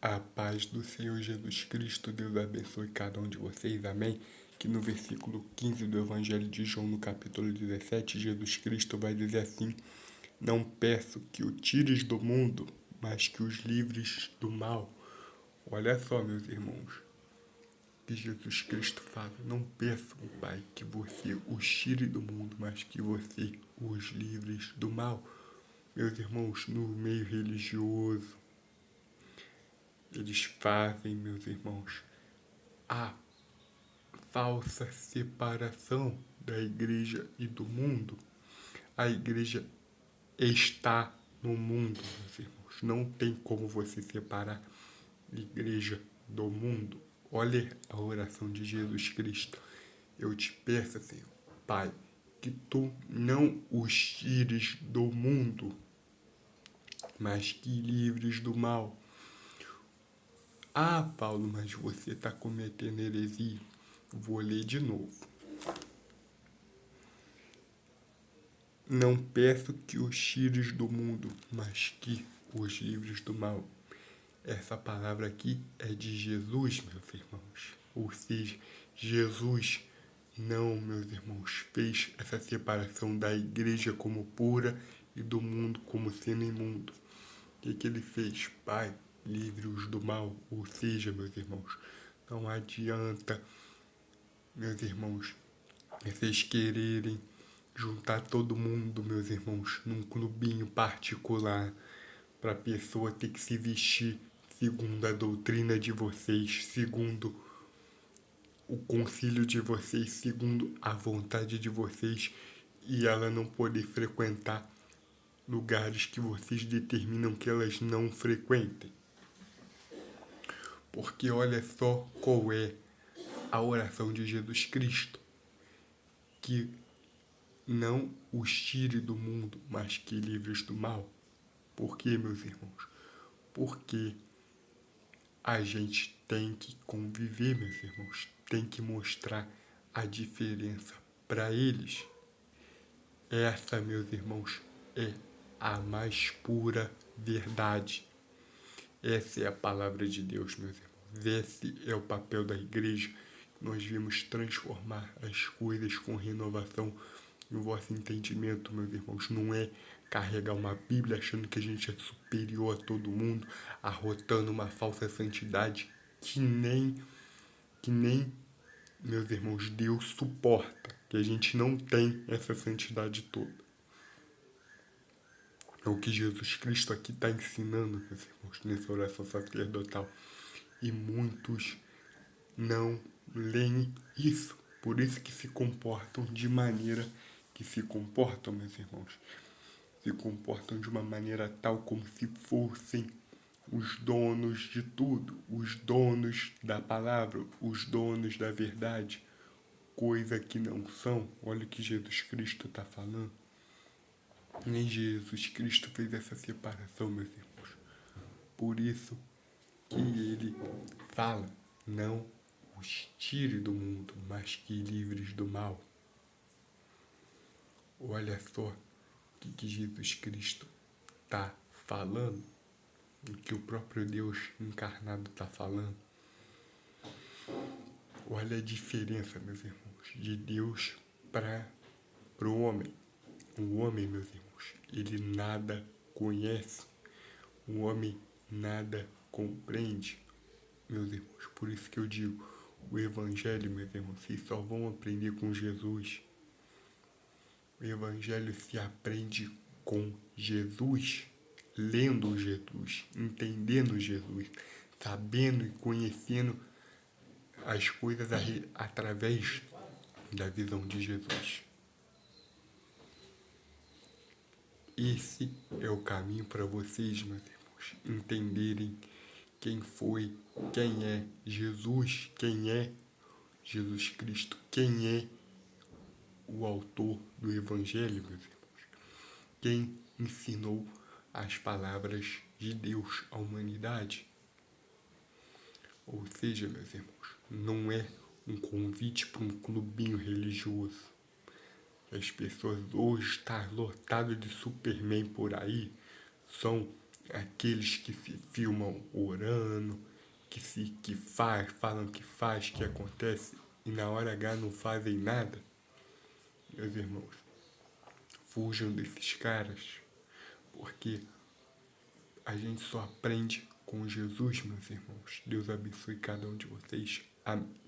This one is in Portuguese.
A paz do Senhor Jesus Cristo, Deus abençoe cada um de vocês, amém? Que no versículo 15 do Evangelho de João, no capítulo 17, Jesus Cristo vai dizer assim: Não peço que o tires do mundo, mas que os livres do mal. Olha só, meus irmãos, que Jesus Cristo fala: Não peço, Pai, que você os tire do mundo, mas que você os livres do mal. Meus irmãos, no meio religioso, eles fazem, meus irmãos, a falsa separação da igreja e do mundo. A igreja está no mundo, meus irmãos. Não tem como você separar a igreja do mundo. Olha a oração de Jesus Cristo. Eu te peço, Senhor, Pai, que tu não os tires do mundo, mas que livres do mal. Ah, Paulo, mas você está cometendo heresia. Vou ler de novo. Não peço que os tires do mundo, mas que os livres do mal. Essa palavra aqui é de Jesus, meus irmãos. Ou seja, Jesus não, meus irmãos, fez essa separação da igreja como pura e do mundo como sendo imundo. O que ele fez? Pai, livre-os do mal. Ou seja, meus irmãos, não adianta, meus irmãos, vocês quererem juntar todo mundo, meus irmãos, num clubinho particular, para a pessoa ter que se vestir segundo a doutrina de vocês, segundo o concílio de vocês, segundo a vontade de vocês, e ela não poder frequentar lugares que vocês determinam que elas não frequentem. Porque olha só qual é a oração de Jesus Cristo, que não os tire do mundo, mas que livres do mal. Por quê, meus irmãos? Porque a gente tem que conviver, meus irmãos, tem que mostrar a diferença para eles. Essa, meus irmãos, é a mais pura verdade. Essa é a palavra de Deus, meus irmãos. Esse é o papel da igreja. Nós devemos transformar as coisas com renovação no vosso entendimento, meus irmãos. Não é carregar uma Bíblia achando que a gente é superior a todo mundo, arrotando uma falsa santidade que nem, meus irmãos, Deus suporta, que a gente não tem essa santidade toda. É o que Jesus Cristo aqui está ensinando, meus irmãos, nessa oração sacerdotal. E muitos não leem isso. Por isso que se comportam de maneira que se comportam, meus irmãos. Se comportam de uma maneira tal como se fossem os donos de tudo, os donos da palavra, os donos da verdade, coisa que não são. Olha o que Jesus Cristo está falando. Nem Jesus Cristo fez essa separação, meus irmãos. Por isso que ele fala, não os tire do mundo, mas que livres do mal. Olha só o que Jesus Cristo está falando, o que o próprio Deus encarnado está falando. Olha a diferença, meus irmãos, de Deus para o homem. O homem, meus irmãos, ele nada conhece. O homem nada compreende, meus irmãos. Por isso que eu digo, o Evangelho, meus irmãos, vocês só vão aprender com Jesus. O Evangelho se aprende com Jesus, lendo Jesus, entendendo Jesus, sabendo e conhecendo as coisas através da visão de Jesus. Esse é o caminho para vocês, meus irmãos, entenderem quem foi, quem é Jesus, quem é Jesus Cristo, quem é o autor do Evangelho, meus irmãos. Quem ensinou as palavras de Deus à humanidade. Ou seja, meus irmãos, não é um convite para um clubinho religioso. As pessoas hoje estão lotadas de Superman por aí, são aqueles que se filmam orando, falam que faz, que acontece, e na hora H não fazem nada, meus irmãos, fujam desses caras, porque a gente só aprende com Jesus, meus irmãos. Deus abençoe cada um de vocês. Amém.